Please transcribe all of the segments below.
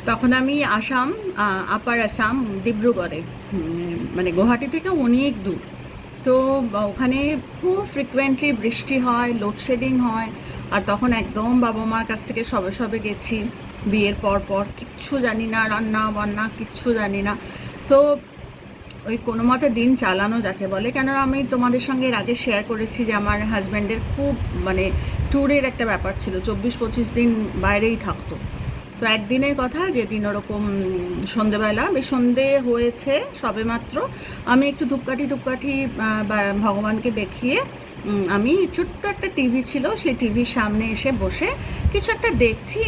তখন আমি আসাম, আপার আসাম, ডিব্রুগড়ে, মানে গুয়াহাটি থেকে অনেক দূর। তো ওখানে খুব ফ্রিকুয়েন্টলি বৃষ্টি হয়, লোডশেডিং হয়। আর তখন একদম বাবা মার কাছ থেকে সবে সবে গেছি, বিয়ের পর পর কিচ্ছু জানি না, রান্না বান্না কিচ্ছু জানি না। তো ওই কোনো মতে দিন চালানো যাকে বলে। কেননা আমি তোমাদের সঙ্গে এর আগে শেয়ার করেছি যে আমার হাজব্যান্ডের খুব মানে ট্যুরের একটা ব্যাপার ছিল, 24-25 দিন বাইরেই থাকতো। তো একদিনের কথা, যেদিন ওরকম সন্ধেবেলা, বেশ সন্ধে হয়েছে সবেমাত্র, আমি একটু ধূপকাঠি টুপকাঠি ভগবানকে দেখিয়ে আমি ছোট্ট একটা টিভি ছিল, সেই টিভির সামনে এসে বসে কিছু একটা দেখছি।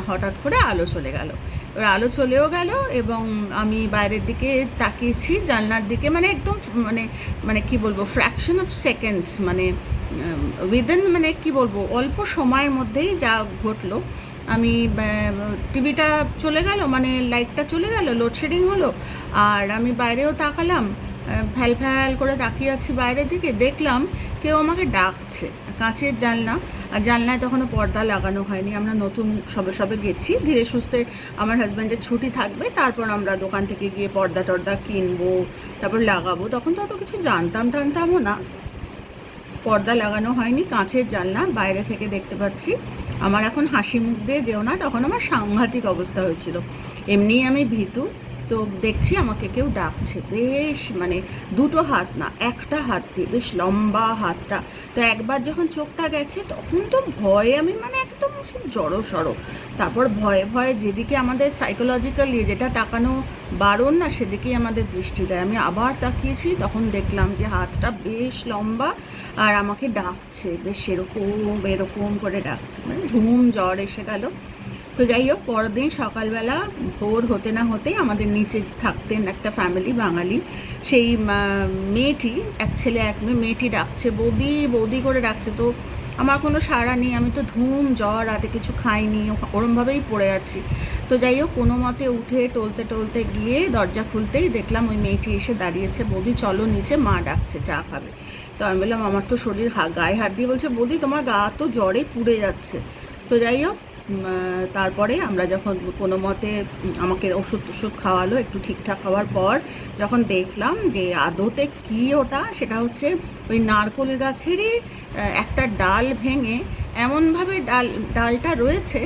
হঠাৎ করে আলো চলে গেল। এবার আলো চলেও গেল এবং আমি বাইরের দিকে তাকিয়েছি, জানলার দিকে, মানে একদম মানে মানে কি বলবো, ফ্র্যাকশন অফ সেকেন্ডস, মানে উইদিন, মানে কি বলবো, অল্প সময়ের মধ্যেই যা ঘটলো। আমি টিভিটা চলে গেল, মানে লাইটটা চলে গেল, লোডশেডিং হলো। আর আমি বাইরেও তাকালাম, ফ্যাল ফ্যাল করে তাকিয়ে আছি বাইরের দিকে, দেখলাম কেউ আমাকে ডাকছে। কাঁচের জানলা, আর জানলায় তখনও পর্দা লাগানো হয়নি, আমরা নতুন সবে সবে গেছি। ধীরে সুস্থে আমার হাজব্যান্ডের ছুটি থাকবে, তারপর আমরা দোকান থেকে গিয়ে পর্দা টর্দা কিনবো, তারপর লাগাবো। তখন তো অত কিছু জানতাম টানতামও না। পর্দা লাগানো হয়নি, কাঁচের জানলা, বাইরে থেকে দেখতে পাচ্ছি। আমার এখন হাসি মুখ দিয়ে যেও না, তখন আমার সাংঘাতিক অবস্থা হয়েছিল। এমনিই আমি ভীতু। তো দেখছি আমাকে কেউ ডাকছে, বেশ মানে দুটো হাত না, একটা হাত দিয়ে, বেশ লম্বা হাতটা। তো একবার যখন চোখটা গেছে তখন তো ভয়ে আমি মানে একদম সে জড়ো সড়ো। তারপর ভয়ে ভয়ে যেদিকে আমাদের সাইকোলজিক্যালি যেটা তাকানো বারণ না, সেদিকেই আমাদের দৃষ্টি যায়। আমি আবার তাকিয়েছি, তখন দেখলাম যে হাতটা বেশ লম্বা আর আমাকে ডাকছে, বেশ এরকম এরকম করে ডাকছে, মানে ধুম জ্বর এসে গেল। তো যাই হোক, পরের দিন সকালবেলা ভোর হতে না হতেই আমাদের নিচে থাকতেন একটা ফ্যামিলি বাঙালি, সেই মেয়েটি, এক ছেলে এক মেয়ে, মেয়েটি ডাকছে বৌদি বৌদি করে ডাকছে। তো আমার কোনো সাড়া নেই, আমি তো ধুম জ্বর, রাতে কিছু খাইনি, ওরমভাবেই পড়ে আছি। তো যাই হোক, কোনো মতে উঠে টলতে টলতে গিয়ে দরজা খুলতেই দেখলাম ওই মেয়েটি এসে দাঁড়িয়েছে, বৌদি চলো নিচে, মা ডাকছে, চা খাবে। তো আমি বললাম, আমার তো শরীর গায়ে হাত দিয়ে বলছে, বৌদি তোমার গা তো জ্বরে পুড়ে যাচ্ছে। তো যাই হোক, তারপরে আমরা যখন কোনো মতে আমাকে ওষুধ টষুধ খাওয়ালো, একটু ঠিকঠাক হওয়ার পর যখন দেখলাম যে আদতে কী ওটা, সেটা হচ্ছে ওই নারকোল গাছেরই একটা ডাল ভেঙে এমনভাবে ডালটা রয়েছে,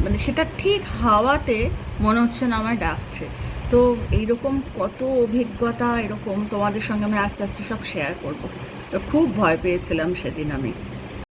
মানে সেটা ঠিক হাওয়াতে মনে হচ্ছে না আমায় ডাকছে। তো এইরকম কত অভিজ্ঞতা, এরকম তোমাদের সঙ্গে আমি আস্তে আস্তে সব শেয়ার করব। তো খুব ভয় পেয়েছিলাম সেদিন আমি।